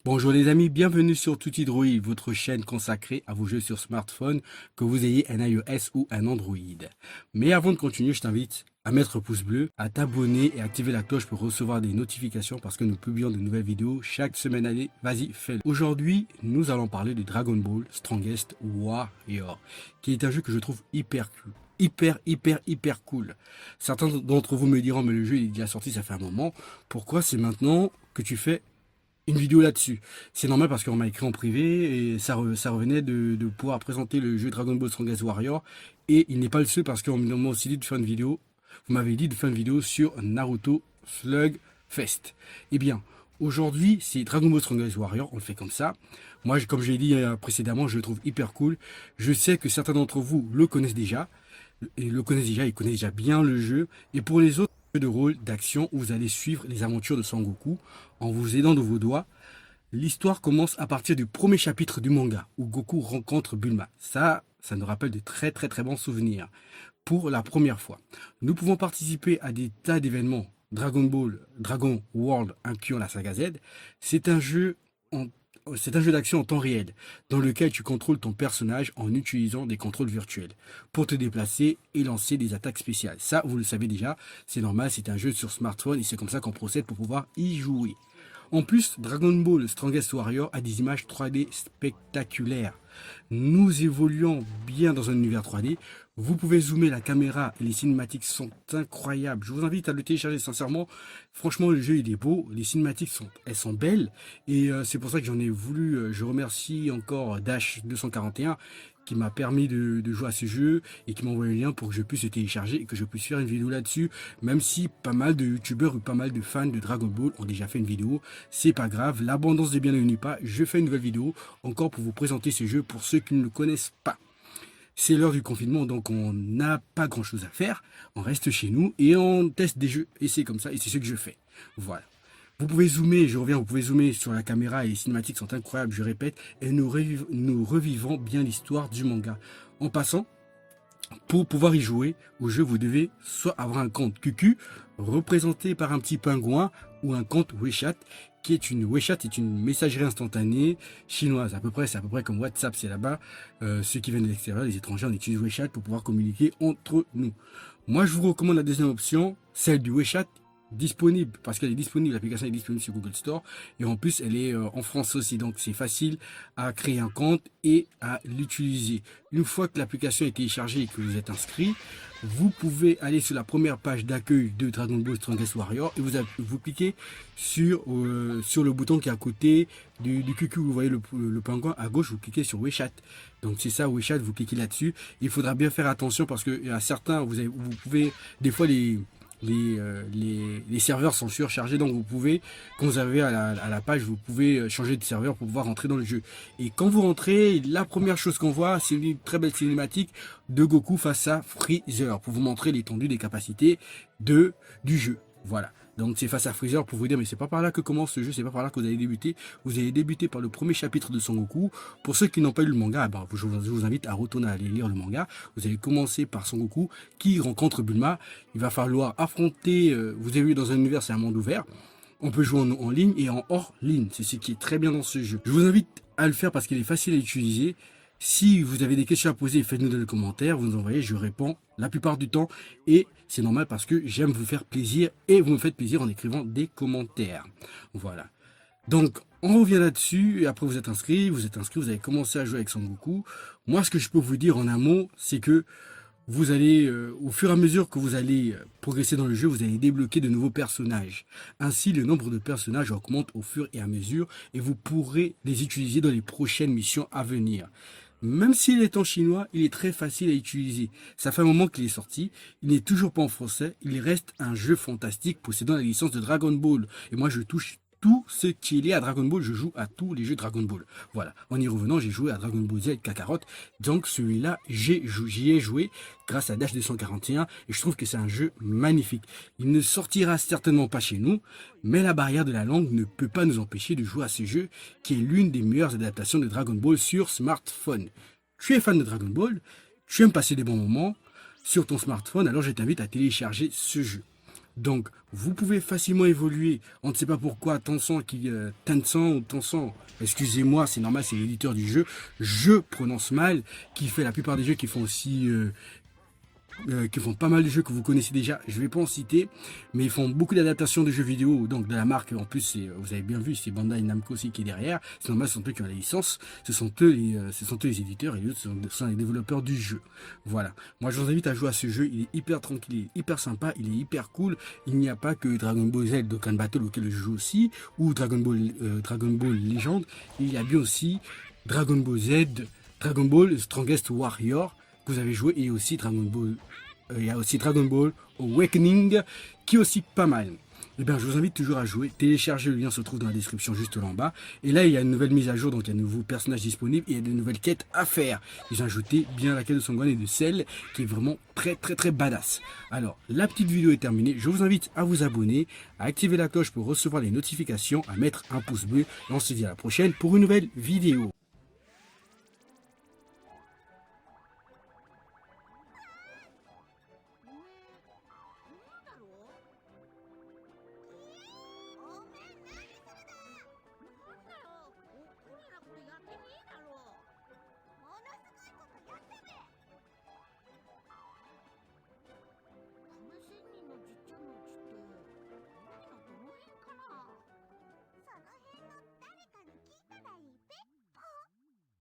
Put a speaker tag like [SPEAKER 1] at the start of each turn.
[SPEAKER 1] Bonjour les amis, bienvenue sur Tutti Droid, votre chaîne consacrée à vos jeux sur smartphone, que vous ayez un iOS ou un Android. Mais avant de continuer, je t'invite à mettre pouce bleu, à t'abonner et activer la cloche pour recevoir des notifications parce que nous publions de nouvelles vidéos chaque semaine. Allez, vas-y, fais-le. Aujourd'hui, nous allons parler de Dragon Ball Strongest Warrior, qui est un jeu que je trouve hyper cool. Hyper cool. Certains d'entre vous me diront, mais le jeu il est déjà sorti, ça fait un moment. Pourquoi c'est maintenant que tu fais une vidéo là-dessus? C'est normal parce qu'on m'a écrit en privé et ça revenait de pouvoir présenter le jeu Dragon Ball Strongest Warrior. Et il n'est pas le seul parce qu'on m'a aussi dit de faire une vidéo. Vous m'avez dit de faire une vidéo sur Naruto Slug Fest. Eh bien, aujourd'hui, c'est Dragon Ball Strongest Warrior. On le fait comme ça. Moi, comme je l'ai dit précédemment, je le trouve hyper cool. Je sais que certains d'entre vous le connaissent déjà. Ils connaissent déjà bien le jeu. Et pour les autres, jeu de rôle, d'action, où vous allez suivre les aventures de Sangoku en vous aidant de vos doigts. L'histoire commence à partir du premier chapitre du manga, où Goku rencontre Bulma. Ça nous rappelle de très bons souvenirs. Pour la première fois, nous pouvons participer à des tas d'événements Dragon Ball, Dragon World incluant la saga Z. C'est un jeu en c'est un jeu d'action en temps réel, dans lequel tu contrôles ton personnage en utilisant des contrôles virtuels pour te déplacer et lancer des attaques spéciales. Ça, vous le savez déjà, c'est normal, c'est un jeu sur smartphone et c'est comme ça qu'on procède pour pouvoir y jouer. En plus, Dragon Ball Strongest Warrior a des images 3D spectaculaires. Nous évoluons bien dans un univers 3D. Vous pouvez zoomer la caméra et les cinématiques sont incroyables. Je vous invite à le télécharger sincèrement. Franchement, le jeu il est beau. Les cinématiques elles sont belles. Et c'est pour ça que j'en ai voulu. Je remercie encore Dash 241 qui m'a permis de jouer à ce jeu et qui m'a envoyé le lien pour que je puisse le télécharger et que je puisse faire une vidéo là-dessus. Même si pas mal de youtubeurs ou pas mal de fans de Dragon Ball ont déjà fait une vidéo, c'est pas grave, l'abondance des biens ne nuit pas. Je fais une nouvelle vidéo encore pour vous présenter ce jeu pour ceux qui ne le connaissent pas. C'est l'heure du confinement, donc on n'a pas grand chose à faire. On reste chez nous et on teste des jeux. Et c'est comme ça, et c'est ce que je fais. Voilà. Vous pouvez zoomer, je reviens, vous pouvez zoomer sur la caméra et les cinématiques sont incroyables, je répète, et nous revivons bien l'histoire du manga. En passant, pour pouvoir y jouer au jeu, vous devez soit avoir un compte QQ, représenté par un petit pingouin, ou un compte WeChat, WeChat est une messagerie instantanée chinoise. C'est à peu près comme WhatsApp, c'est là-bas. Ceux qui viennent de l'extérieur, les étrangers, on utilise WeChat pour pouvoir communiquer entre nous. Moi, je vous recommande la deuxième option, celle du WeChat, disponible parce qu'elle est disponible, l'application est disponible sur Google Store et en plus elle est en France aussi, donc c'est facile à créer un compte et à l'utiliser. Une fois que l'application est téléchargée et que vous êtes inscrit, vous pouvez aller sur la première page d'accueil de Dragon Ball Strongest Warrior et vous cliquez sur le bouton qui est à côté du QQ. Vous voyez le pingouin à gauche, vous cliquez sur WeChat. Donc c'est ça, WeChat, vous cliquez là-dessus. Il faudra bien faire attention parce que à certains, vous pouvez des fois les serveurs sont surchargés, donc vous pouvez, quand vous arrivez à la page, vous pouvez changer de serveur pour pouvoir rentrer dans le jeu. Et quand vous rentrez, la première chose qu'on voit, c'est une très belle cinématique de Goku face à Freezer, pour vous montrer l'étendue des capacités du jeu. Voilà. Donc c'est face à Freezer pour vous dire, mais c'est pas par là que commence ce jeu, c'est pas par là que vous allez débuter. Vous allez débuter par le premier chapitre de Son Goku. Pour ceux qui n'ont pas lu le manga, ben, je vous invite à retourner à aller lire le manga. Vous allez commencer par Son Goku qui rencontre Bulma. Il va falloir affronter, vous avez vu dans un univers, c'est un monde ouvert. On peut jouer en ligne et en hors ligne. C'est ce qui est très bien dans ce jeu. Je vous invite à le faire parce qu'il est facile à utiliser. Si vous avez des questions à poser, faites-nous dans les commentaires, vous nous envoyez, je réponds la plupart du temps. Et c'est normal parce que j'aime vous faire plaisir et vous me faites plaisir en écrivant des commentaires. Voilà. Donc, on revient là-dessus et après vous êtes inscrit, vous avez commencé à jouer avec Son Goku. Moi, ce que je peux vous dire en un mot, c'est que vous allez, au fur et à mesure que vous allez progresser dans le jeu, vous allez débloquer de nouveaux personnages. Ainsi, le nombre de personnages augmente au fur et à mesure et vous pourrez les utiliser dans les prochaines missions à venir. Même s'il est en chinois, il est très facile à utiliser. Ça fait un moment qu'il est sorti, il n'est toujours pas en français, il reste un jeu fantastique possédant la licence de Dragon Ball. Et moi je touche tout ce qui est lié à Dragon Ball, je joue à tous les jeux Dragon Ball. Voilà, en y revenant, j'ai joué à Dragon Ball Z Kakarot, donc celui-là, j'y ai joué grâce à Dash 241 et je trouve que c'est un jeu magnifique. Il ne sortira certainement pas chez nous, mais la barrière de la langue ne peut pas nous empêcher de jouer à ce jeu qui est l'une des meilleures adaptations de Dragon Ball sur smartphone. Tu es fan de Dragon Ball, tu aimes passer des bons moments sur ton smartphone, alors je t'invite à télécharger ce jeu. Donc, vous pouvez facilement évoluer. On ne sait pas pourquoi Tencent ou Tencent, excusez-moi, c'est normal, c'est l'éditeur du jeu. Je prononce mal, qui fait la plupart des jeux, qui font pas mal de jeux que vous connaissez déjà, je vais pas en citer, mais ils font beaucoup d'adaptations de jeux vidéo, donc de la marque, en plus, vous avez bien vu, c'est Bandai Namco aussi qui est derrière, c'est normal, ce sont eux qui ont la licence, ce sont eux les éditeurs, et eux, ce sont les développeurs du jeu. Voilà. Moi, je vous invite à jouer à ce jeu, il est hyper tranquille, il est hyper sympa, il est hyper cool, il n'y a pas que Dragon Ball Z Dokkan Battle auquel je joue aussi, ou Dragon Ball Legend, il y a bien aussi Dragon Ball Z, Dragon Ball Strongest Warrior, que vous avez joué, et aussi il y a aussi Dragon Ball Awakening qui est aussi pas mal. Et bien, je vous invite toujours à jouer. Télécharger, le lien se trouve dans la description juste là en bas. Et là, il y a une nouvelle mise à jour, donc il y a de nouveaux personnages disponibles et il y a de nouvelles quêtes à faire. Ils ont ajouté bien la quête de Sangwan et de Cell qui est vraiment très badass. Alors, la petite vidéo est terminée. Je vous invite à vous abonner, à activer la cloche pour recevoir les notifications, à mettre un pouce bleu. Et on se dit à la prochaine pour une nouvelle vidéo.